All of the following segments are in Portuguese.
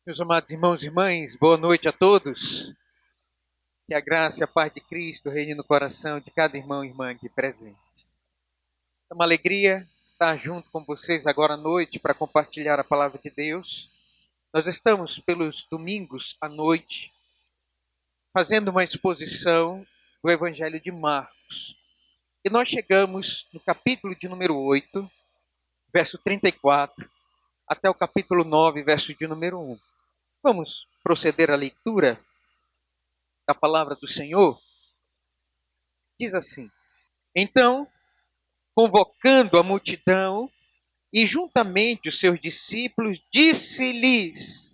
Meus amados irmãos e irmãs, boa noite a todos. Que a graça e a paz de Cristo reine no coração de cada irmão e irmã aqui presente. É uma alegria estar junto com vocês agora à noite para compartilhar a palavra de Deus. Nós estamos pelos domingos à noite fazendo uma exposição do Evangelho de Marcos. E nós chegamos no capítulo de número 8, verso 34, até o capítulo 9, verso de número 1. Vamos proceder à leitura da palavra do Senhor. Diz assim: Então, convocando a multidão e juntamente os seus discípulos, disse-lhes: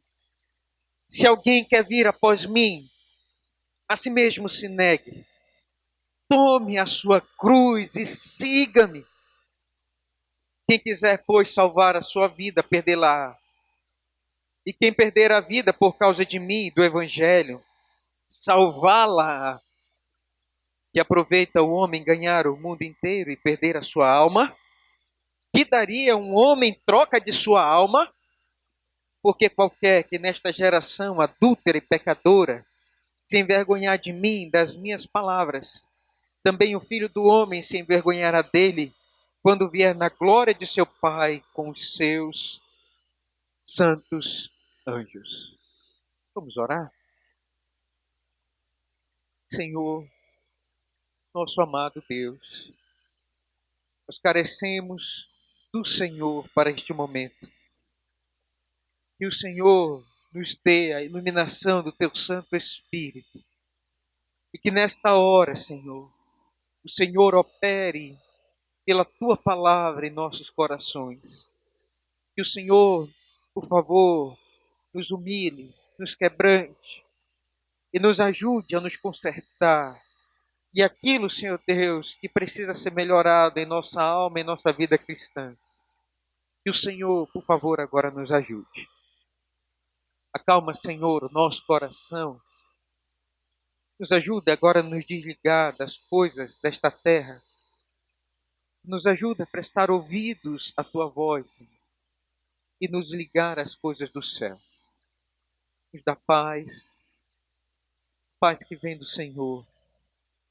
Se alguém quer vir após mim, a si mesmo se negue, tome a sua cruz e siga-me. Quem quiser, pois, salvar a sua vida, perdê-la. E quem perder a vida por causa de mim e do Evangelho, salvá-la. Que aproveita o homem ganhar o mundo inteiro e perder a sua alma? Que daria um homem em troca de sua alma? Porque qualquer que nesta geração adúltera e pecadora se envergonhar de mim, das minhas palavras, também o Filho do Homem se envergonhará dele, quando vier na glória de seu Pai com os seus santos anjos. Vamos orar? Senhor, nosso amado Deus, nós carecemos do Senhor para este momento. Que o Senhor nos dê a iluminação do Teu Santo Espírito. E que nesta hora, Senhor, o Senhor opere pela Tua palavra em nossos corações. Que o Senhor, por favor, nos humilhe, nos quebrante e nos ajude a nos consertar. E aquilo, Senhor Deus, que precisa ser melhorado em nossa alma, em nossa vida cristã. Que o Senhor, por favor, agora nos ajude. Acalma, Senhor, o nosso coração. Nos ajuda agora a nos desligar das coisas desta terra. Nos ajuda a prestar ouvidos à Tua voz, Senhor, e nos ligar às coisas do céu. Nos dá paz, paz que vem do Senhor,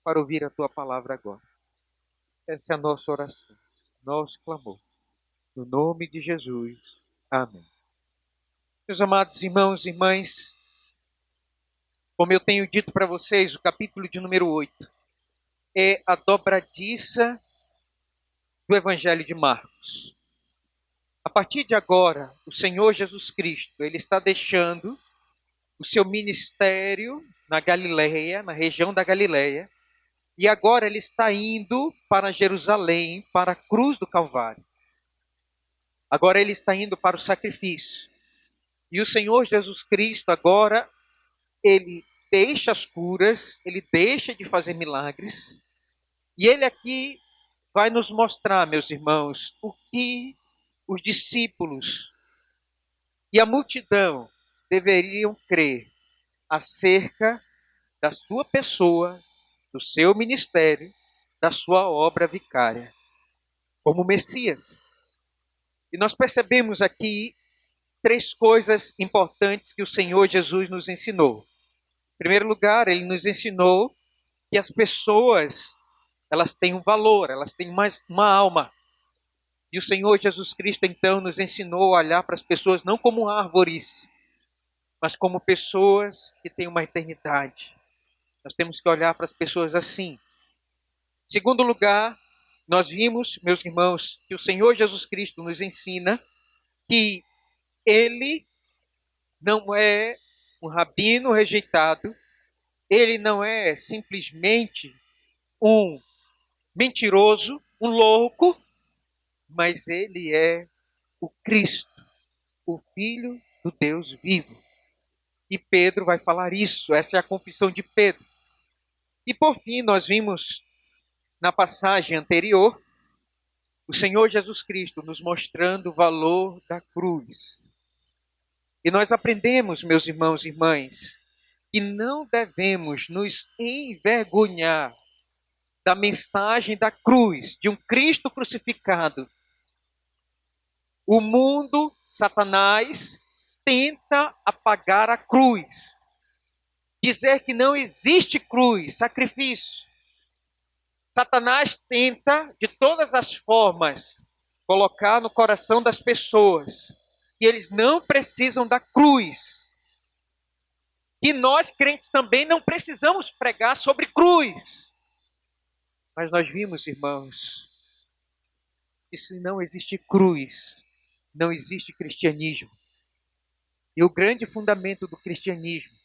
para ouvir a Tua palavra agora. Essa é a nossa oração, nosso clamor. No nome de Jesus. Amém. Meus amados irmãos e irmãs, como eu tenho dito para vocês, o capítulo de número 8 é a dobradiça do Evangelho de Marcos. A partir de agora, o Senhor Jesus Cristo, ele está deixando o seu ministério na Galileia, na região da Galileia, e agora ele está indo para Jerusalém, para a cruz do Calvário. Agora ele está indo para o sacrifício. E o Senhor Jesus Cristo agora, ele deixa as curas, ele deixa de fazer milagres, e ele aqui vai nos mostrar, meus irmãos, o que os discípulos e a multidão deveriam crer acerca da sua pessoa, do seu ministério, da sua obra vicária, como Messias. E nós percebemos aqui três coisas importantes que o Senhor Jesus nos ensinou. Em primeiro lugar, ele nos ensinou que as pessoas, elas têm um valor, elas têm mais uma alma. E o Senhor Jesus Cristo, então, nos ensinou a olhar para as pessoas não como árvores, mas como pessoas que têm uma eternidade. Nós temos que olhar para as pessoas assim. Em segundo lugar, nós vimos, meus irmãos, que o Senhor Jesus Cristo nos ensina que ele não é um rabino rejeitado, ele não é simplesmente um mentiroso, um louco, mas ele é o Cristo, o Filho do Deus vivo. E Pedro vai falar isso, essa é a confissão de Pedro. E por fim, nós vimos na passagem anterior, o Senhor Jesus Cristo nos mostrando o valor da cruz. E nós aprendemos, meus irmãos e irmãs, que não devemos nos envergonhar da mensagem da cruz, de um Cristo crucificado. O mundo, Satanás, tenta apagar a cruz, dizer que não existe cruz, sacrifício. Satanás tenta, de todas as formas, colocar no coração das pessoas que eles não precisam da cruz. E nós, crentes, também não precisamos pregar sobre cruz. Mas nós vimos, irmãos, que se não existe cruz, não existe cristianismo. E o grande fundamento do cristianismo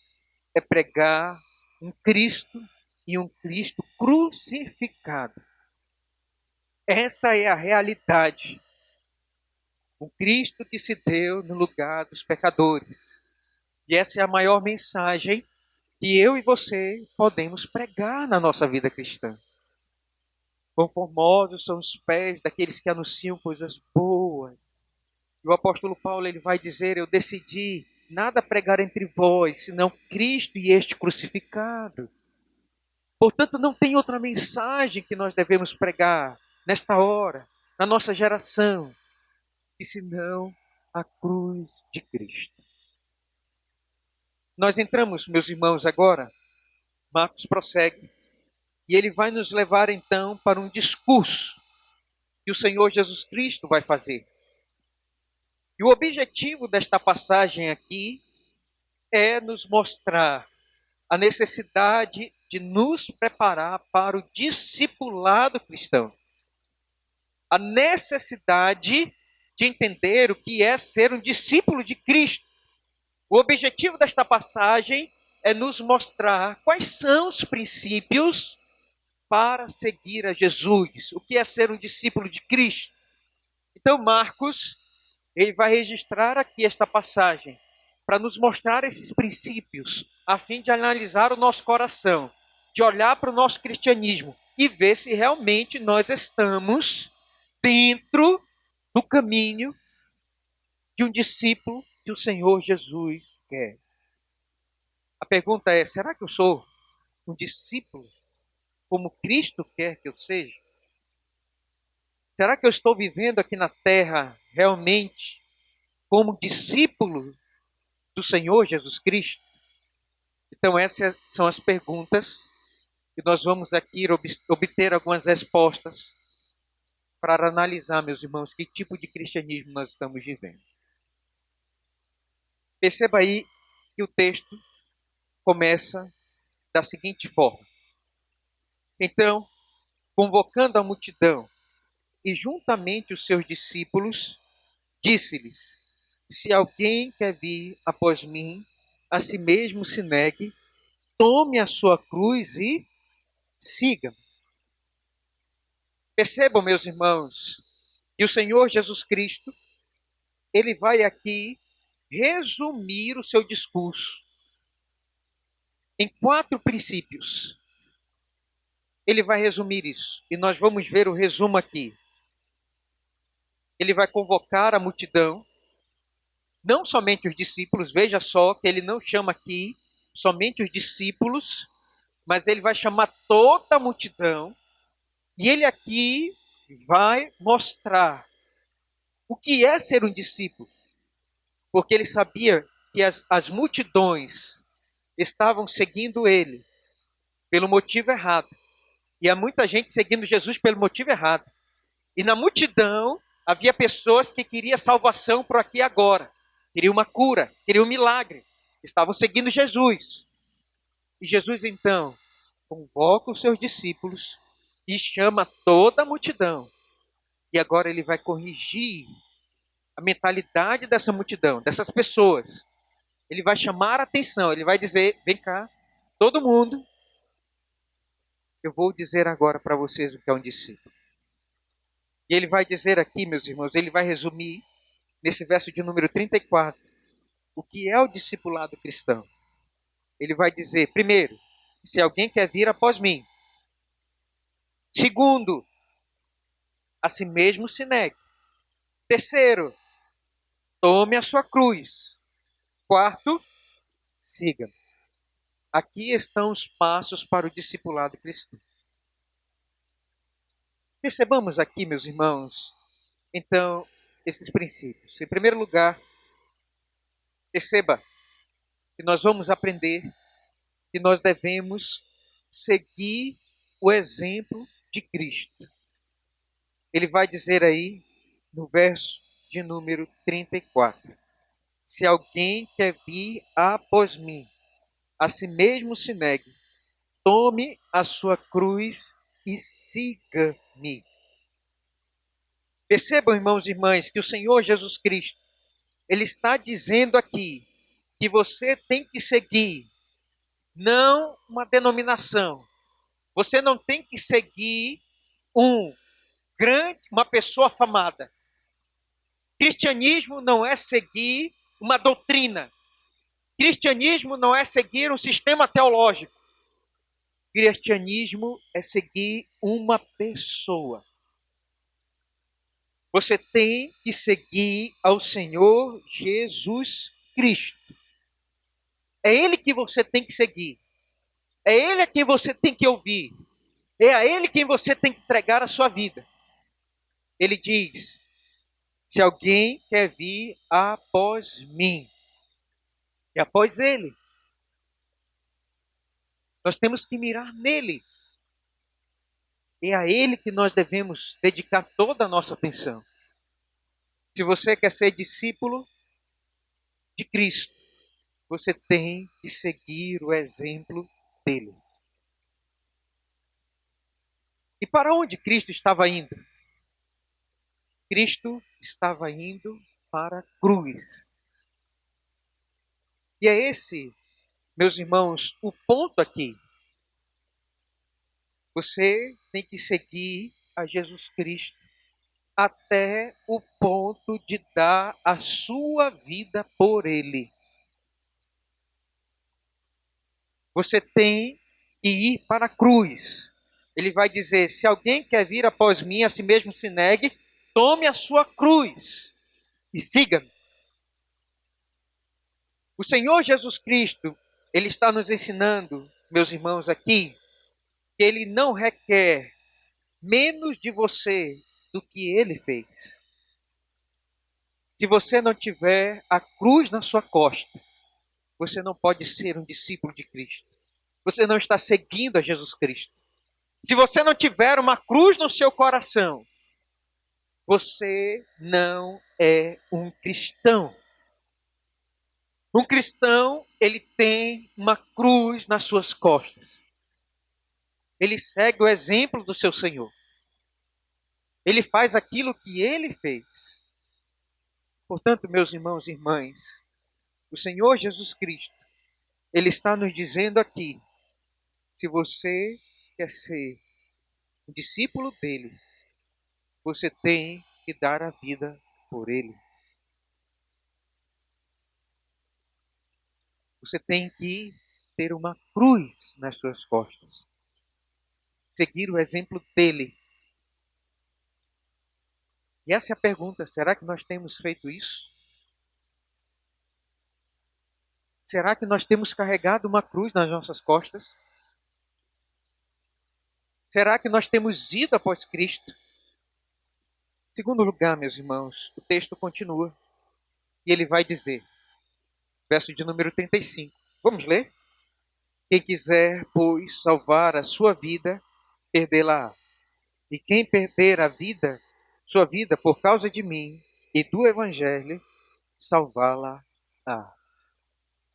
é pregar um Cristo e um Cristo crucificado. Essa é a realidade. O Cristo que se deu no lugar dos pecadores. E essa é a maior mensagem que eu e você podemos pregar na nossa vida cristã. Conformosos são os pés daqueles que anunciam coisas boas. E o apóstolo Paulo ele vai dizer: eu decidi nada pregar entre vós, senão Cristo e este crucificado. Portanto, não tem outra mensagem que nós devemos pregar nesta hora, na nossa geração, que senão a cruz de Cristo. Nós entramos, meus irmãos, agora, Marcos prossegue, e ele vai nos levar então para um discurso que o Senhor Jesus Cristo vai fazer. E o objetivo desta passagem aqui é nos mostrar a necessidade de nos preparar para o discipulado cristão. A necessidade de entender o que é ser um discípulo de Cristo. O objetivo desta passagem é nos mostrar quais são os princípios para seguir a Jesus. O que é ser um discípulo de Cristo? Então, Marcos, ele vai registrar aqui esta passagem para nos mostrar esses princípios, a fim de analisar o nosso coração, de olhar para o nosso cristianismo e ver se realmente nós estamos dentro do caminho de um discípulo que o Senhor Jesus quer. A pergunta é: será que eu sou um discípulo como Cristo quer que eu seja? Será que eu estou vivendo aqui na terra realmente como discípulo do Senhor Jesus Cristo? Então essas são as perguntas e nós vamos aqui obter algumas respostas para analisar, meus irmãos, que tipo de cristianismo nós estamos vivendo. Perceba aí que o texto começa da seguinte forma: então, convocando a multidão e juntamente os seus discípulos, disse-lhes: se alguém quer vir após mim, a si mesmo se negue, tome a sua cruz e siga-me. Percebam, meus irmãos, que o Senhor Jesus Cristo, ele vai aqui resumir o seu discurso em 4 princípios. Ele vai resumir isso, e nós vamos ver o resumo aqui. Ele vai convocar a multidão, não somente os discípulos, veja só que ele não chama aqui somente os discípulos, mas ele vai chamar toda a multidão, e ele aqui vai mostrar o que é ser um discípulo, porque ele sabia que as multidões estavam seguindo ele pelo motivo errado, e há muita gente seguindo Jesus pelo motivo errado, e na multidão havia pessoas que queriam salvação por aqui e agora, queriam uma cura, queriam um milagre, estavam seguindo Jesus. E Jesus então convoca os seus discípulos e chama toda a multidão. E agora ele vai corrigir a mentalidade dessa multidão, dessas pessoas. Ele vai chamar a atenção, ele vai dizer: vem cá, todo mundo, eu vou dizer agora para vocês o que é um discípulo. E ele vai dizer aqui, meus irmãos, ele vai resumir nesse verso de número 34, o que é o discipulado cristão. Ele vai dizer, primeiro, se alguém quer vir após mim. Segundo, a si mesmo se negue. Terceiro, tome a sua cruz. Quarto, siga-me. Aqui estão os passos para o discipulado cristão. Percebamos aqui, meus irmãos, então, esses princípios. Em primeiro lugar, Perceba que nós vamos aprender que nós devemos seguir o exemplo de Cristo. Ele vai dizer aí no verso de número 34: se alguém quer vir após mim, a si mesmo se negue, tome a sua cruz e siga-me. Percebam, irmãos e irmãs, que o Senhor Jesus Cristo, Ele está dizendo aqui que você tem que seguir não uma denominação, você não tem que seguir uma pessoa afamada. Cristianismo não é seguir uma doutrina. Cristianismo não é seguir um sistema teológico. Cristianismo é seguir uma pessoa. Você tem que seguir ao Senhor Jesus Cristo. É Ele que você tem que seguir. É Ele a quem você tem que ouvir. É a Ele quem você tem que entregar a sua vida. Ele diz: se alguém quer vir após mim, e após Ele, nós temos que mirar nele. É a Ele que nós devemos dedicar toda a nossa atenção. Se você quer ser discípulo de Cristo, você tem que seguir o exemplo dele. E para onde Cristo estava indo? Cristo estava indo para a cruz. E é esse, meus irmãos, o ponto aqui. Você tem que seguir a Jesus Cristo até o ponto de dar a sua vida por Ele. Você tem que ir para a cruz. Ele vai dizer: se alguém quer vir após mim, a si mesmo se negue, tome a sua cruz e siga-me. O Senhor Jesus Cristo, Ele está nos ensinando, meus irmãos, aqui, que Ele não requer menos de você do que Ele fez. Se você não tiver a cruz na sua costa, você não pode ser um discípulo de Cristo. Você não está seguindo a Jesus Cristo. Se você não tiver uma cruz no seu coração, você não é um cristão. Um cristão, ele tem uma cruz nas suas costas. Ele segue o exemplo do seu Senhor. Ele faz aquilo que ele fez. Portanto, meus irmãos e irmãs, o Senhor Jesus Cristo, Ele está nos dizendo aqui: se você quer ser um discípulo dele, você tem que dar a vida por ele. Você tem que ter uma cruz nas suas costas. Seguir o exemplo dele. E essa é a pergunta: será que nós temos feito isso? Será que nós temos carregado uma cruz nas nossas costas? Será que nós temos ido após Cristo? Em segundo lugar, meus irmãos, o texto continua. E ele vai dizer, verso de número 35. Vamos ler? Quem quiser, pois, salvar a sua vida, perdê-la-á. E quem perder a vida, sua vida por causa de mim e do Evangelho, salvá-la-á.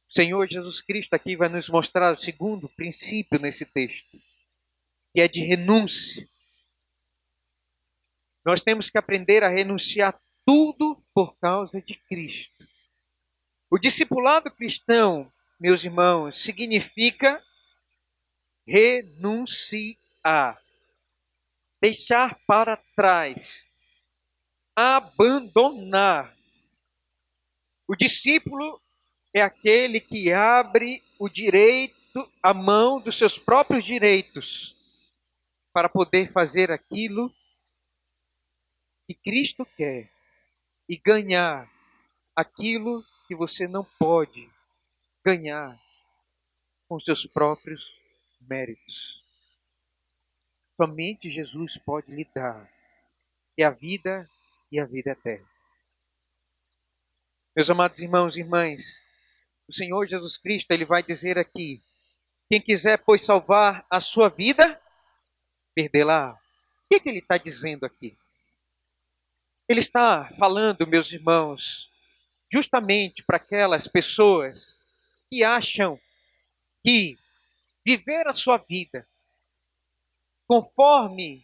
O Senhor Jesus Cristo aqui vai nos mostrar o segundo princípio nesse texto, que é de renúncia. Nós temos que aprender a renunciar tudo por causa de Cristo. O discipulado cristão, meus irmãos, significa renunciar, deixar para trás, abandonar. O discípulo é aquele que abre o direito, a mão dos seus próprios direitos, para poder fazer aquilo que Cristo quer e ganhar aquilo que você não pode ganhar com seus próprios méritos. Somente Jesus pode lhe dar a vida e a vida eterna. Meus amados irmãos e irmãs, O Senhor Jesus Cristo, ele vai dizer aqui: quem quiser, pois, salvar a sua vida, perdê-la. O que ele está dizendo aqui? Ele está falando, meus irmãos, justamente para aquelas pessoas que acham que viver a sua vida conforme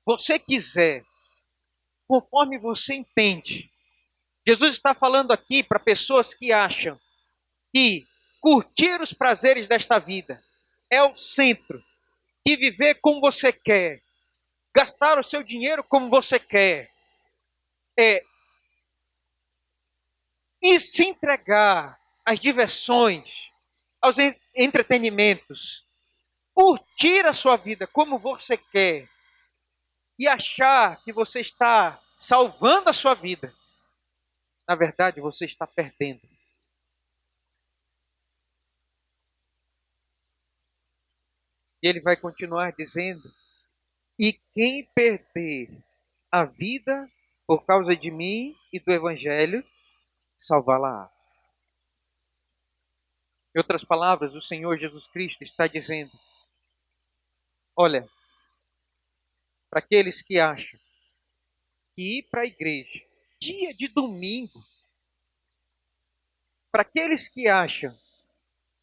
você quiser, conforme você entende. Jesus está falando aqui para pessoas que acham que curtir os prazeres desta vida é o centro, que viver como você quer, gastar o seu dinheiro como você quer, e se entregar às diversões, aos entretenimentos, curtir a sua vida como você quer e achar que você está salvando a sua vida, na verdade você está perdendo. E ele vai continuar dizendo: e quem perder a vida por causa de mim e do Evangelho, salvá-la. Em outras palavras, o Senhor Jesus Cristo está dizendo: olha, para aqueles que acham que ir para a igreja dia de domingo, para aqueles que acham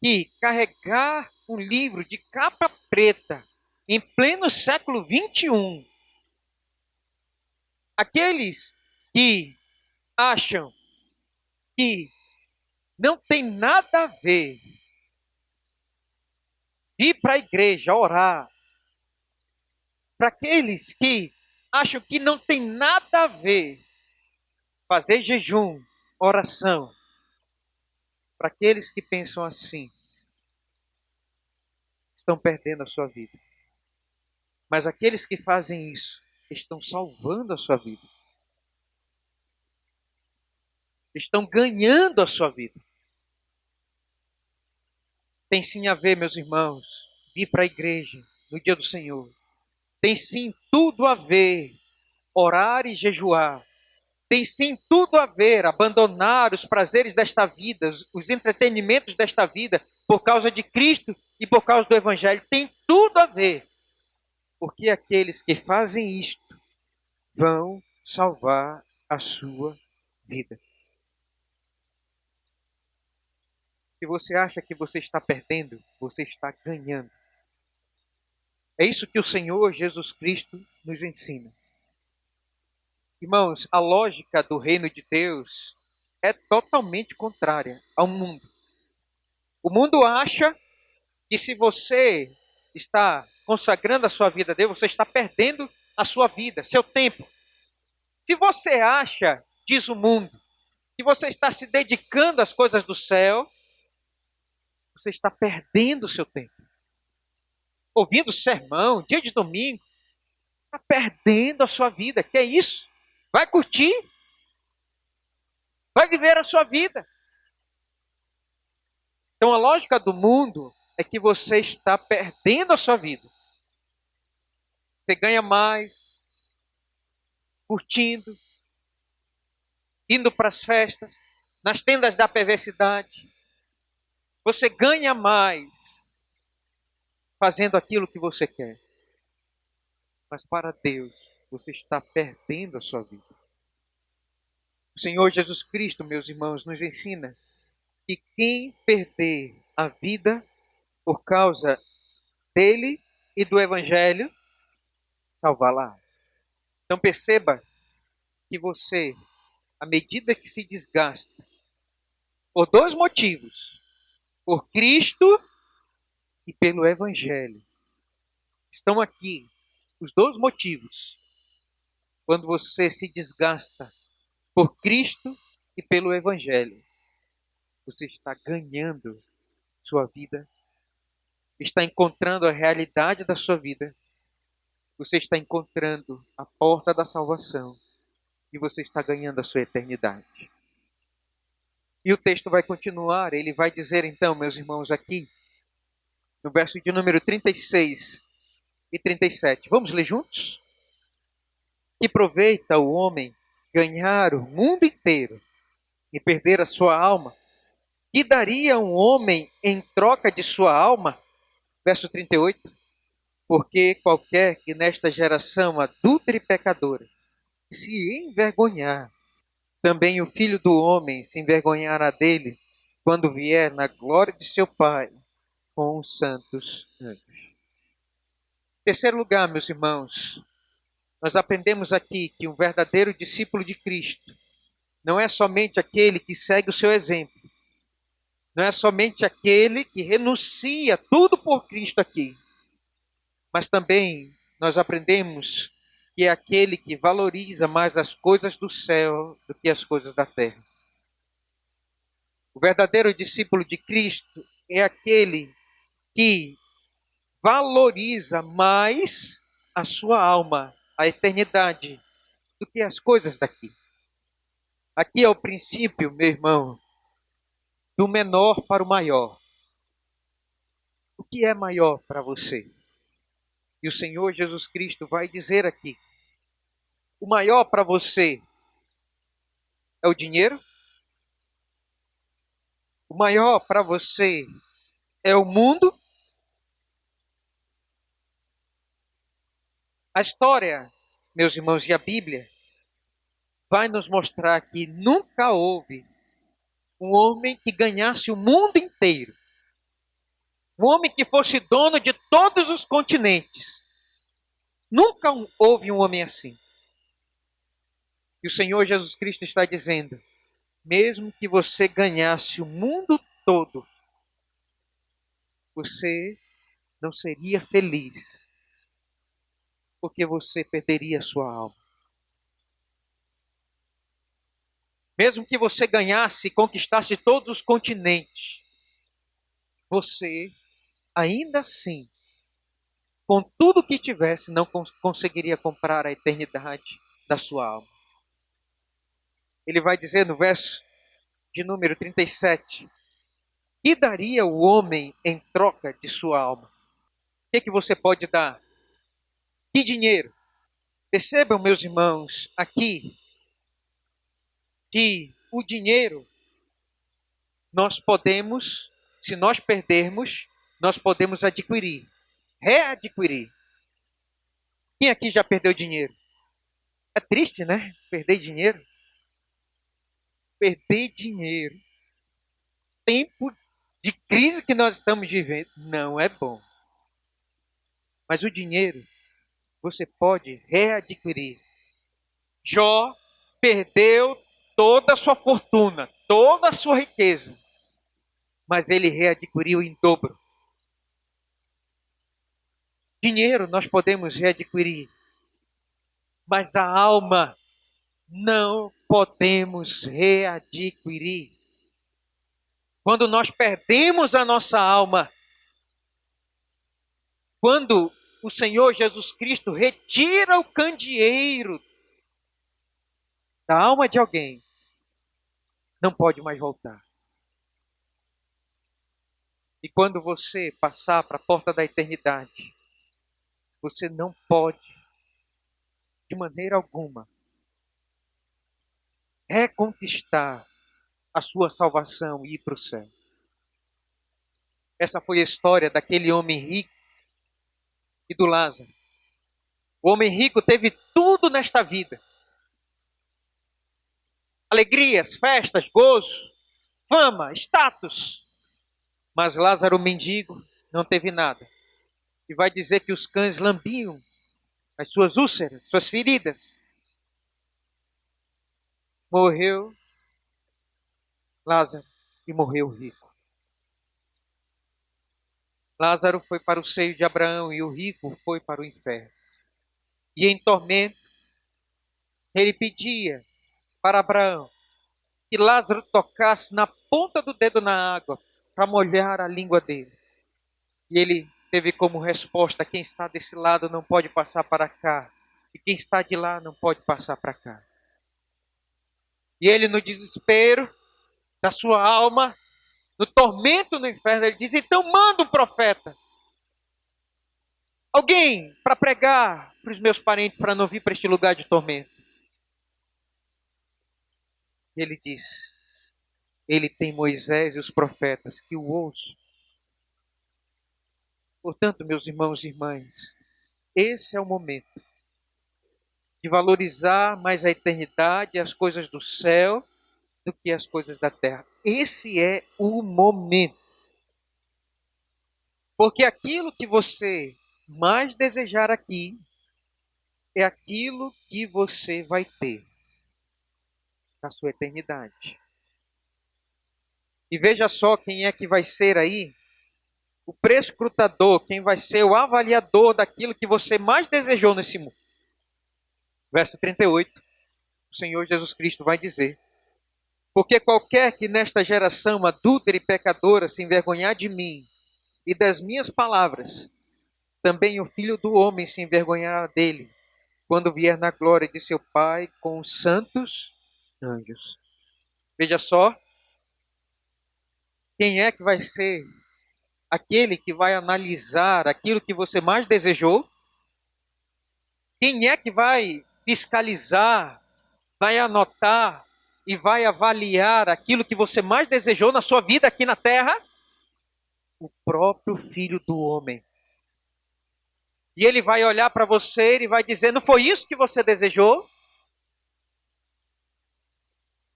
que carregar um livro de capa preta em pleno século XXI, aqueles que acham que não tem nada a ver ir para a igreja orar, para aqueles que acham que não tem nada a ver fazer jejum, oração, para aqueles que pensam assim, estão perdendo a sua vida. Mas aqueles que fazem isso estão salvando a sua vida. Estão ganhando a sua vida. Tem sim a ver, meus irmãos, vir para a igreja no dia do Senhor. Tem sim tudo a ver orar e jejuar. Tem sim tudo a ver abandonar os prazeres desta vida, os entretenimentos desta vida, por causa de Cristo e por causa do Evangelho. Tem tudo a ver. Porque aqueles que fazem isto vão salvar a sua vida. Se você acha que você está perdendo, você está ganhando. É isso que o Senhor Jesus Cristo nos ensina. Irmãos, a lógica do reino de Deus é totalmente contrária ao mundo. O mundo acha que se você está consagrando a sua vida a Deus, você está perdendo a sua vida, seu tempo. Se você acha, diz o mundo, que você está se dedicando às coisas do céu, você está perdendo o seu tempo. Ouvindo sermão, dia de domingo, está perdendo a sua vida. Que é isso? Vai curtir. Vai viver a sua vida. Então a lógica do mundo é que você está perdendo a sua vida. Você ganha mais, curtindo, indo para as festas, nas tendas da perversidade. Você ganha mais fazendo aquilo que você quer. Mas para Deus, você está perdendo a sua vida. O Senhor Jesus Cristo, meus irmãos, nos ensina que quem perder a vida por causa dele e do Evangelho, salvá-la. Então perceba que você, à medida que se desgasta, por dois motivos, por Cristo e pelo Evangelho, estão aqui os dois motivos. Quando você se desgasta por Cristo e pelo Evangelho, você está ganhando sua vida, está encontrando a realidade da sua vida, você está encontrando a porta da salvação e você está ganhando a sua eternidade. E o texto vai continuar, ele vai dizer então, meus irmãos, aqui, no verso de número 36 e 37. Vamos ler juntos? Que proveita o homem ganhar o mundo inteiro e perder a sua alma? Que daria um homem em troca de sua alma? Verso 38. Porque qualquer que nesta geração adúltera e pecadora se envergonhar, também o Filho do Homem se envergonhará dele quando vier na glória de seu Pai com os santos anjos. Terceiro lugar, meus irmãos, nós aprendemos aqui que um verdadeiro discípulo de Cristo não é somente aquele que segue o seu exemplo, não é somente aquele que renuncia tudo por Cristo aqui, mas também nós aprendemos que é aquele que valoriza mais as coisas do céu do que as coisas da terra. O verdadeiro discípulo de Cristo é aquele que valoriza mais a sua alma, a eternidade, do que as coisas daqui. Aqui é o princípio, meu irmão, do menor para o maior. O que é maior para você? E o Senhor Jesus Cristo vai dizer aqui: o maior para você é o dinheiro? O maior para você é o mundo? A história, meus irmãos, e a Bíblia vai nos mostrar que nunca houve um homem que ganhasse o mundo inteiro. Um homem que fosse dono de todos os continentes. Nunca houve um homem assim. E o Senhor Jesus Cristo está dizendo: mesmo que você ganhasse o mundo todo, você não seria feliz, porque você perderia a sua alma. Mesmo que você ganhasse e conquistasse todos os continentes, você, ainda assim, com tudo que tivesse, não conseguiria comprar a eternidade da sua alma. Ele vai dizer no verso de número 37, que daria o homem em troca de sua alma? O que você pode dar? Que dinheiro? Percebam, meus irmãos, aqui, que o dinheiro nós podemos, se nós perdermos, nós podemos adquirir, readquirir. Quem aqui já perdeu dinheiro? É triste, né? Perder dinheiro. Perder dinheiro. Tempo de crise que nós estamos vivendo não é bom. Mas o dinheiro você pode readquirir. Jó perdeu toda a sua fortuna, toda a sua riqueza, mas ele readquiriu em dobro. Dinheiro nós podemos readquirir, mas a alma não podemos readquirir. Quando nós perdemos a nossa alma, quando o Senhor Jesus Cristo retira o candeeiro da alma de alguém, não pode mais voltar. E quando você passar para a porta da eternidade, você não pode, de maneira alguma, reconquistar a sua salvação e ir para o céu. Essa foi a história daquele homem rico e do Lázaro. O homem rico teve tudo nesta vida. Alegrias, festas, gozo, fama, status. Mas Lázaro, o mendigo, não teve nada. E vai dizer que os cães lambiam as suas úlceras, suas feridas. Morreu Lázaro e morreu o rico. Lázaro foi para o seio de Abraão e o rico foi para o inferno. E em tormento, ele pedia para Abraão que Lázaro tocasse na ponta do dedo na água para molhar a língua dele. E ele teve como resposta: quem está desse lado não pode passar para cá, e quem está de lá não pode passar para cá. E ele, no desespero da sua alma, no tormento no inferno, ele diz: então manda um profeta, alguém para pregar para os meus parentes, para não vir para este lugar de tormento. E ele diz: Ele tem Moisés e os profetas que o ouçam. Portanto, meus irmãos e irmãs, esse é o momento de valorizar mais a eternidade e as coisas do céu do que as coisas da terra. Esse é o momento. Porque aquilo que você mais desejar aqui é aquilo que você vai ter na sua eternidade. E veja só quem é que vai ser aí o prescrutador, quem vai ser o avaliador daquilo que você mais desejou nesse mundo. Verso 38, o Senhor Jesus Cristo vai dizer: porque qualquer que nesta geração adúltera e pecadora se envergonhar de mim e das minhas palavras, também o Filho do Homem se envergonhará dele, quando vier na glória de seu Pai com os santos anjos. Veja só, quem é que vai ser aquele que vai analisar aquilo que você mais desejou? Quem é que vai fiscalizar, vai anotar e vai avaliar aquilo que você mais desejou na sua vida aqui na terra? O próprio Filho do Homem. E ele vai olhar para você e vai dizer: não foi isso que você desejou?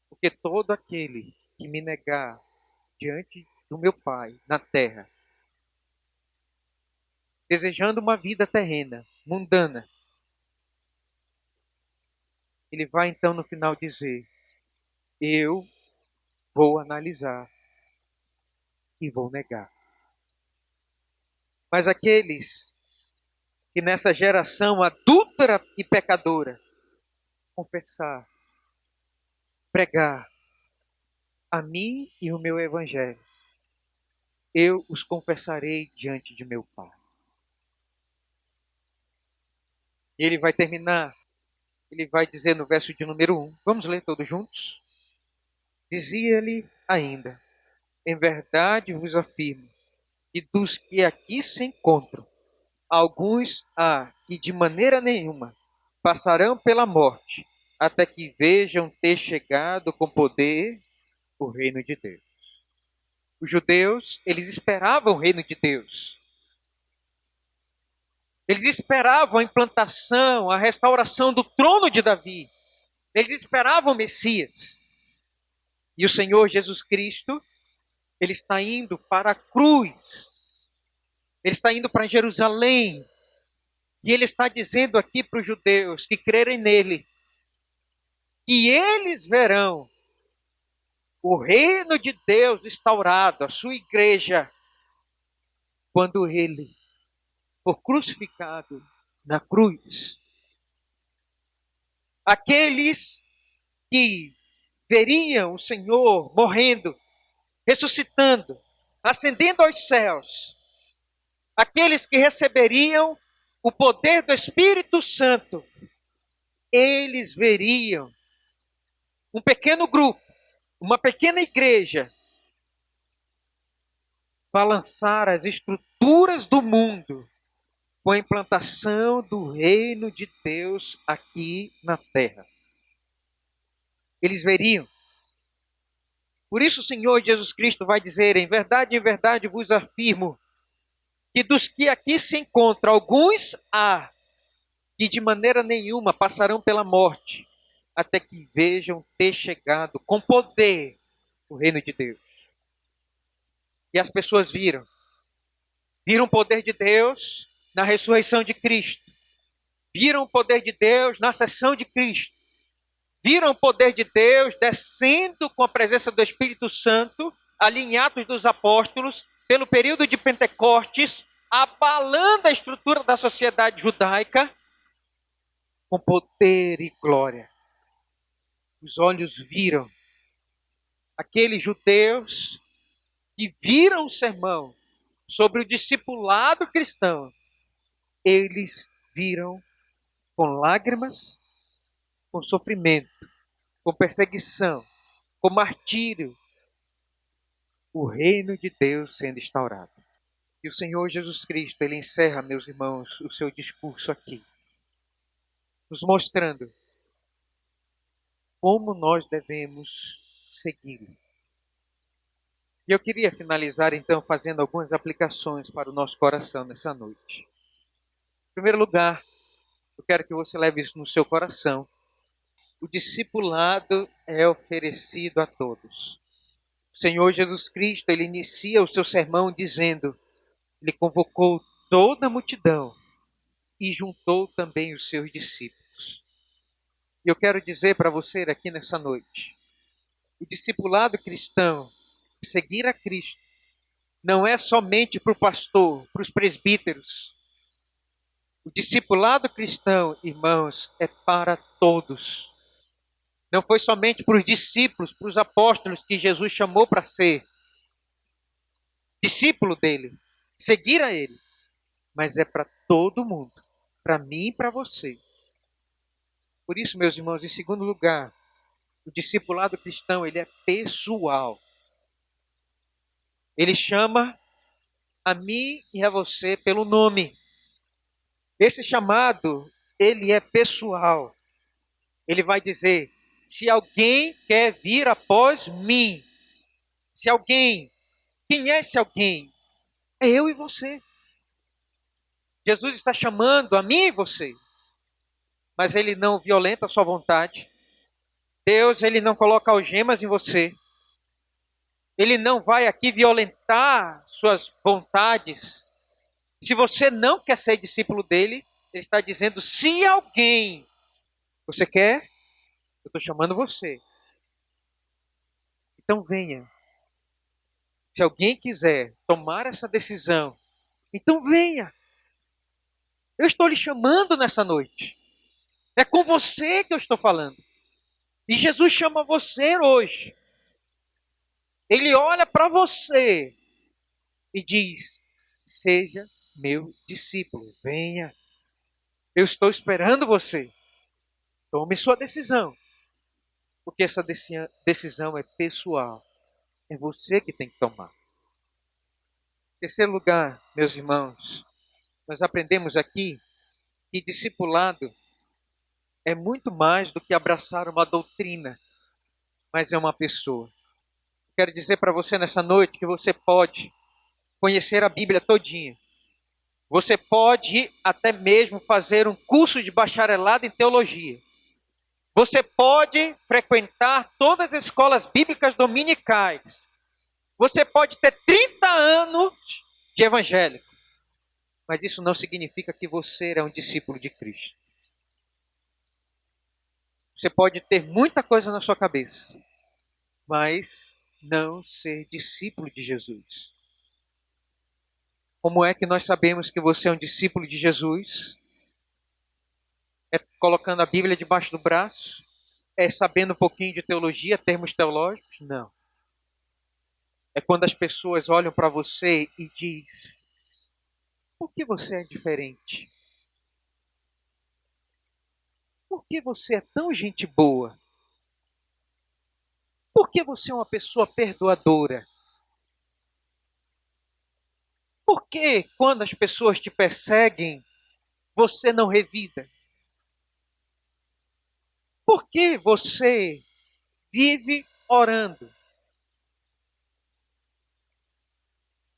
Porque todo aquele que me negar diante do meu Pai na terra, desejando uma vida terrena, mundana, ele vai então no final dizer: eu vou analisar e vou negar. Mas aqueles que nessa geração adúltera e pecadora confessar, pregar a mim e o meu evangelho, eu os confessarei diante de meu Pai. E ele vai terminar, ele vai dizer no verso de número 1, vamos ler todos juntos? Dizia-lhe ainda: em verdade vos afirmo, que dos que aqui se encontram, alguns há que de maneira nenhuma passarão pela morte, até que vejam ter chegado com poder o reino de Deus. Os judeus, eles esperavam o reino de Deus. Eles esperavam a implantação, a restauração do trono de Davi. Eles esperavam o Messias. E o Senhor Jesus Cristo, ele está indo para a cruz. Ele está indo para Jerusalém. E ele está dizendo aqui para os judeus que crerem nele, que eles verão o reino de Deus instaurado, a sua igreja, quando ele for crucificado na cruz. Aqueles que veriam o Senhor morrendo, ressuscitando, ascendendo aos céus, aqueles que receberiam o poder do Espírito Santo, eles veriam um pequeno grupo, uma pequena igreja, balançar as estruturas do mundo com a implantação do reino de Deus aqui na terra. Eles veriam. Por isso o Senhor Jesus Cristo vai dizer: em verdade vos afirmo, que dos que aqui se encontram, alguns há que de maneira nenhuma passarão pela morte, até que vejam ter chegado com poder o reino de Deus. E as pessoas viram. Viram o poder de Deus na ressurreição de Cristo. Viram o poder de Deus na ascensão de Cristo. Viram o poder de Deus descendo com a presença do Espírito Santo, alinhados dos apóstolos, pelo período de Pentecostes, abalando a estrutura da sociedade judaica, com poder e glória. Os olhos viram aqueles judeus que viram o sermão sobre o discipulado cristão. Eles viram com lágrimas, com sofrimento, com perseguição, com martírio, o reino de Deus sendo instaurado. E o Senhor Jesus Cristo, ele encerra, meus irmãos, o seu discurso aqui, nos mostrando como nós devemos segui-lo. E eu queria finalizar então fazendo algumas aplicações para o nosso coração nessa noite. Em primeiro lugar, eu quero que você leve isso no seu coração. O discipulado é oferecido a todos. O Senhor Jesus Cristo, ele inicia o seu sermão dizendo, ele convocou toda a multidão e juntou também os seus discípulos. E eu quero dizer para você aqui nessa noite, o discipulado cristão, seguir a Cristo, não é somente para o pastor, para os presbíteros. O discipulado cristão, irmãos, é para todos. Não foi somente para os discípulos, para os apóstolos que Jesus chamou para ser discípulo dele, seguir a ele, mas é para todo mundo, para mim e para você. Por isso, meus irmãos, em segundo lugar, o discipulado cristão, ele é pessoal. Ele chama a mim e a você pelo nome. Esse chamado, ele é pessoal. Ele vai dizer, se alguém quer vir após mim, se alguém, quem é esse alguém? É eu e você. Jesus está chamando a mim e você, mas ele não violenta a sua vontade. Deus, ele não coloca algemas em você. Ele não vai aqui violentar suas vontades. Se você não quer ser discípulo dele, ele está dizendo, se alguém, você quer? Eu estou chamando você. Então venha. Se alguém quiser tomar essa decisão, então venha. Eu estou lhe chamando nessa noite. É com você que eu estou falando. E Jesus chama você hoje. Ele olha para você e diz, seja meu discípulo, venha. Eu estou esperando você. Tome sua decisão. Porque essa decisão é pessoal. É você que tem que tomar. Em terceiro lugar, meus irmãos, nós aprendemos aqui que discipulado é muito mais do que abraçar uma doutrina, mas é uma pessoa. Quero dizer para você nessa noite que você pode conhecer a Bíblia todinha. Você pode até mesmo fazer um curso de bacharelado em teologia. Você pode frequentar todas as escolas bíblicas dominicais. Você pode ter 30 anos de evangélico. Mas isso não significa que você é um discípulo de Cristo. Você pode ter muita coisa na sua cabeça, mas não ser discípulo de Jesus. Como é que nós sabemos que você é um discípulo de Jesus? É colocando a Bíblia debaixo do braço? É sabendo um pouquinho de teologia, termos teológicos? Não. É quando as pessoas olham para você e diz: por que você é diferente? Por que você é tão gente boa? Por que você é uma pessoa perdoadora? Por que quando as pessoas te perseguem, você não revida? Por que você vive orando?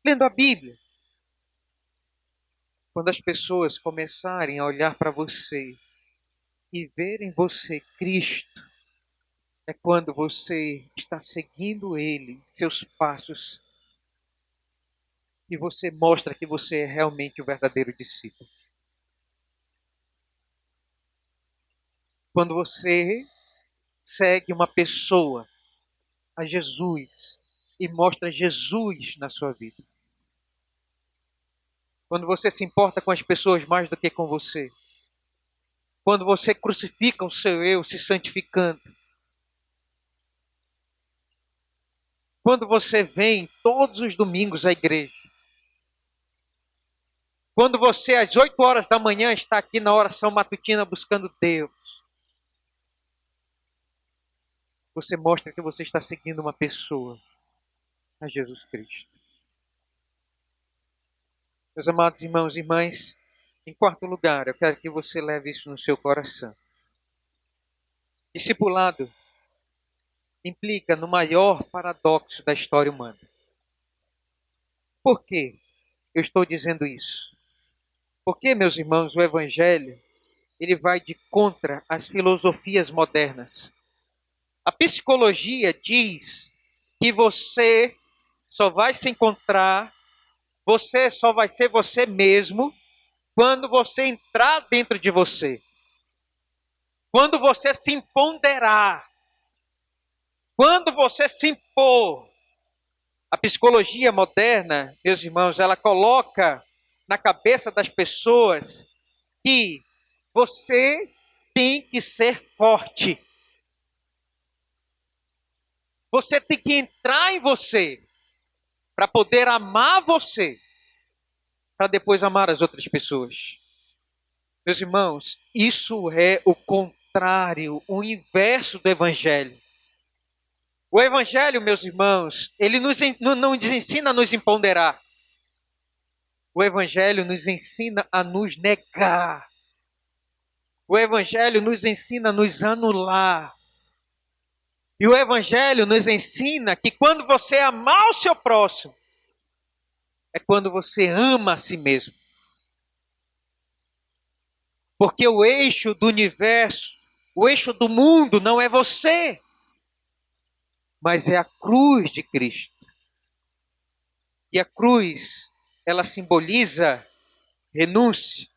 Lendo a Bíblia. Quando as pessoas começarem a olhar para você e verem você Cristo, é quando você está seguindo Ele, seus passos, e você mostra que você é realmente o verdadeiro discípulo. Quando você segue uma pessoa, a Jesus, e mostra Jesus na sua vida. Quando você se importa com as pessoas mais do que com você. Quando você crucifica o seu eu, se santificando. Quando você vem todos os domingos à igreja. Quando você, às 8 horas da manhã, está aqui na oração matutina buscando Deus. Você mostra que você está seguindo uma pessoa, a Jesus Cristo. Meus amados irmãos e irmãs, em quarto lugar, eu quero que você leve isso no seu coração. Discipulado implica no maior paradoxo da história humana. Por quê eu estou dizendo isso? Porque, meus irmãos, o Evangelho, ele vai de contra as filosofias modernas. A psicologia diz que você só vai se encontrar, você só vai ser você mesmo quando você entrar dentro de você. Quando você se empoderar. Quando você se impor. A psicologia moderna, meus irmãos, ela coloca na cabeça das pessoas que você tem que ser forte. Você tem que entrar em você para poder amar você, para depois amar as outras pessoas. Meus irmãos, isso é o contrário, o inverso do Evangelho. O Evangelho, meus irmãos, ele não nos ensina a nos empoderar. O Evangelho nos ensina a nos negar. O Evangelho nos ensina a nos anular. E o Evangelho nos ensina que quando você amar o seu próximo, é quando você ama a si mesmo. Porque o eixo do universo, o eixo do mundo não é você, mas é a cruz de Cristo. E a cruz, ela simboliza renúncia.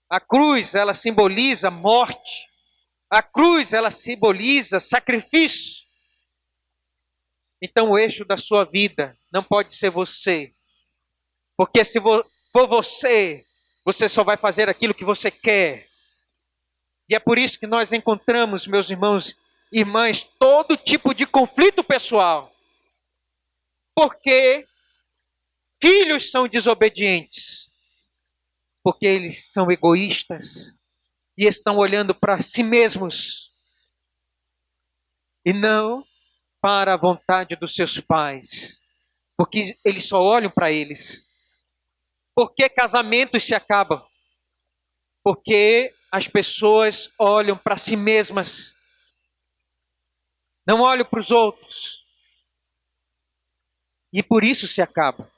A cruz, ela simboliza morte. A cruz, ela simboliza sacrifício. Então o eixo da sua vida não pode ser você. Porque se for você, você só vai fazer aquilo que você quer. E é por isso que nós encontramos, meus irmãos e irmãs, todo tipo de conflito pessoal. Porque filhos são desobedientes. Porque eles são egoístas. E estão olhando para si mesmos. E não para a vontade dos seus pais. Porque eles só olham para eles. Por que casamentos se acabam? Porque as pessoas olham para si mesmas. Não olham para os outros. E por isso se acaba.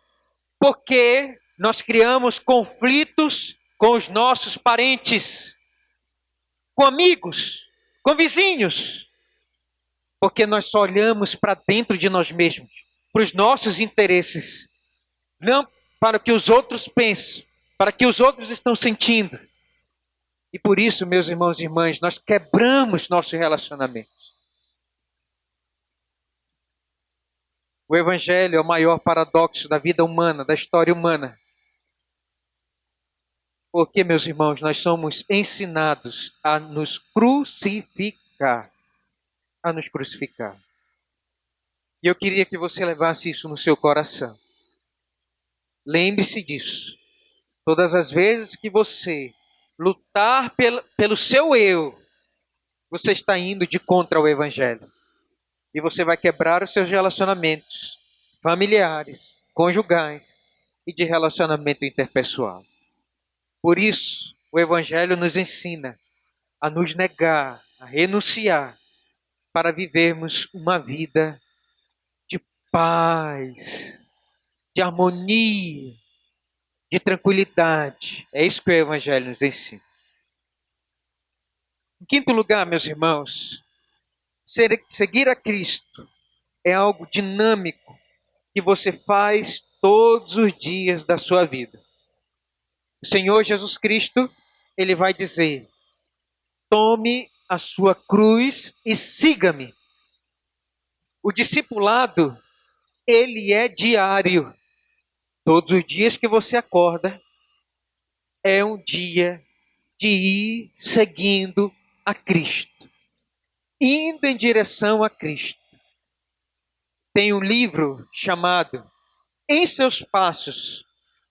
Porque nós criamos conflitos com os nossos parentes, com amigos, com vizinhos. Porque nós só olhamos para dentro de nós mesmos, para os nossos interesses. Não para o que os outros pensam, para o que os outros estão sentindo. E por isso, meus irmãos e irmãs, nós quebramos nossos relacionamentos. O Evangelho é o maior paradoxo da vida humana, da história humana. Porque, meus irmãos, nós somos ensinados a nos crucificar. A nos crucificar. E eu queria que você levasse isso no seu coração. Lembre-se disso. Todas as vezes que você lutar pelo seu eu, você está indo de contra o Evangelho. E você vai quebrar os seus relacionamentos familiares, conjugais e de relacionamento interpessoal. Por isso, o Evangelho nos ensina a nos negar, a renunciar, para vivermos uma vida de paz, de harmonia, de tranquilidade. É isso que o Evangelho nos ensina. Em quinto lugar, meus irmãos, seguir a Cristo é algo dinâmico que você faz todos os dias da sua vida. O Senhor Jesus Cristo, ele vai dizer: tome a sua cruz e siga-me. O discipulado, ele é diário. Todos os dias que você acorda, é um dia de ir seguindo a Cristo. Indo em direção a Cristo. Tem um livro chamado Em Seus Passos,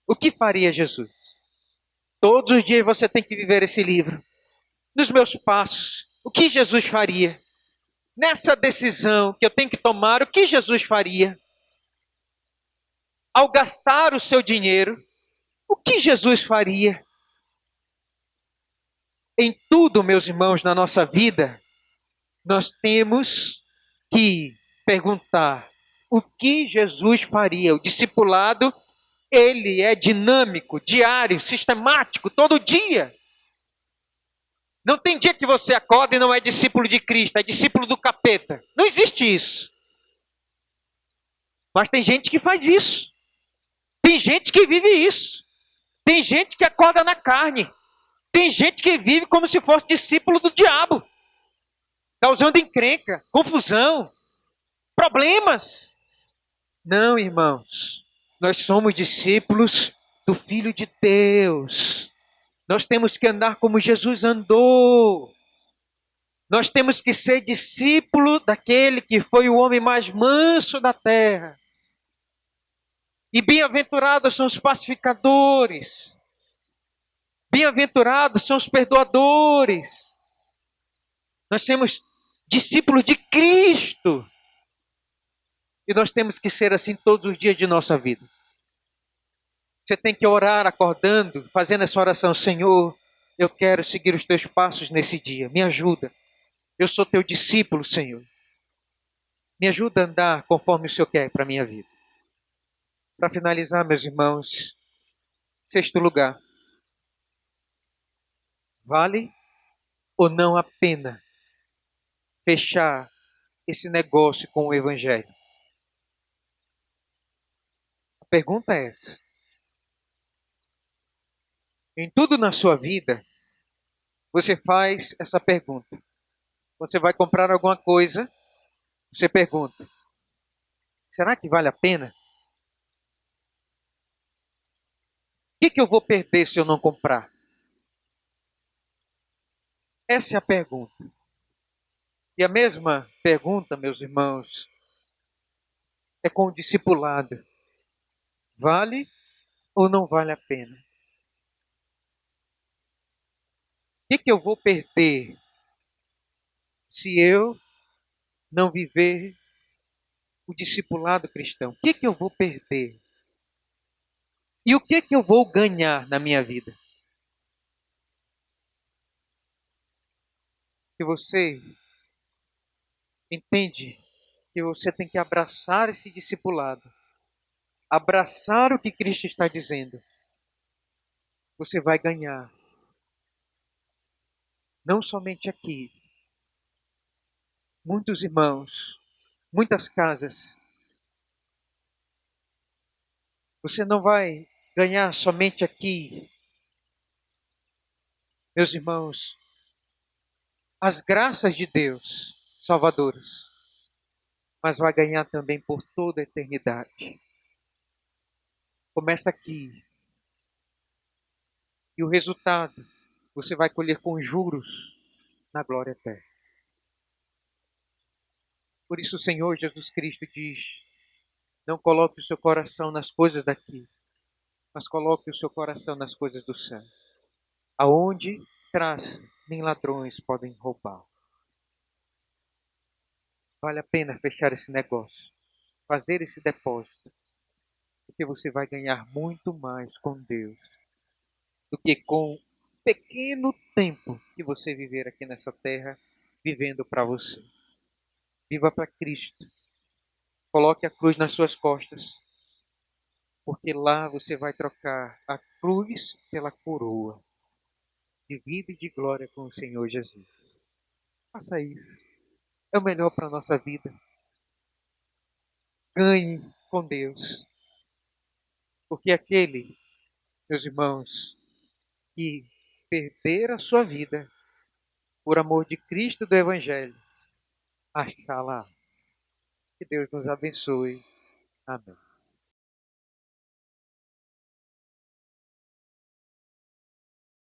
O que Faria Jesus? Todos os dias você tem que viver esse livro. Nos meus passos, o que Jesus faria? Nessa decisão que eu tenho que tomar, o que Jesus faria? Ao gastar o seu dinheiro, o que Jesus faria? Em tudo, meus irmãos, na nossa vida, nós temos que perguntar o que Jesus faria. O discipulado Ele é dinâmico, diário, sistemático, todo dia. Não tem dia que você acorda e não é discípulo de Cristo, é discípulo do capeta. Não existe isso. Mas tem gente que faz isso. Tem gente que vive isso. Tem gente que acorda na carne. Tem gente que vive como se fosse discípulo do diabo. Causando encrenca, confusão, problemas. Não, irmãos. Nós somos discípulos do Filho de Deus. Nós temos que andar como Jesus andou. Nós temos que ser discípulo daquele que foi o homem mais manso da terra. E bem-aventurados são os pacificadores. Bem-aventurados são os perdoadores. Nós somos discípulos de Cristo. E nós temos que ser assim todos os dias de nossa vida. Você tem que orar acordando, fazendo essa oração. Senhor, eu quero seguir os teus passos nesse dia. Me ajuda. Eu sou teu discípulo, Senhor. Me ajuda a andar conforme o Senhor quer para a minha vida. Para finalizar, meus irmãos, sexto lugar. Vale ou não a pena fechar esse negócio com o Evangelho? A pergunta é essa. Em tudo na sua vida, você faz essa pergunta. Você vai comprar alguma coisa, você pergunta, será que vale a pena? O que eu vou perder se eu não comprar? Essa é a pergunta. E a mesma pergunta, meus irmãos, é com o discipulado. Vale ou não vale a pena? O que eu vou perder se eu não viver o discipulado cristão? O que eu vou perder? E o que eu vou ganhar na minha vida? Se você entende que você tem que abraçar esse discipulado, abraçar o que Cristo está dizendo, você vai ganhar. Não somente aqui. Muitos irmãos, muitas casas. Você não vai ganhar somente aqui, meus irmãos, as graças de Deus, salvadoras, mas vai ganhar também por toda a eternidade. Começa aqui. E o resultado você vai colher com juros na glória eterna. Por isso o Senhor Jesus Cristo diz, não coloque o seu coração nas coisas daqui, mas coloque o seu coração nas coisas do céu, aonde traça nem ladrões podem roubar. Vale a pena fechar esse negócio, fazer esse depósito, porque você vai ganhar muito mais com Deus do que com o pequeno tempo que você viver aqui nessa terra, vivendo para você. Viva para Cristo. Coloque a cruz nas suas costas, porque lá você vai trocar a cruz pela coroa de vida e de glória com o Senhor Jesus. Faça isso. É o melhor para a nossa vida. Ganhe com Deus. Porque aquele, meus irmãos, que perder a sua vida por amor de Cristo do Evangelho, achá-la. Que Deus nos abençoe. Amém.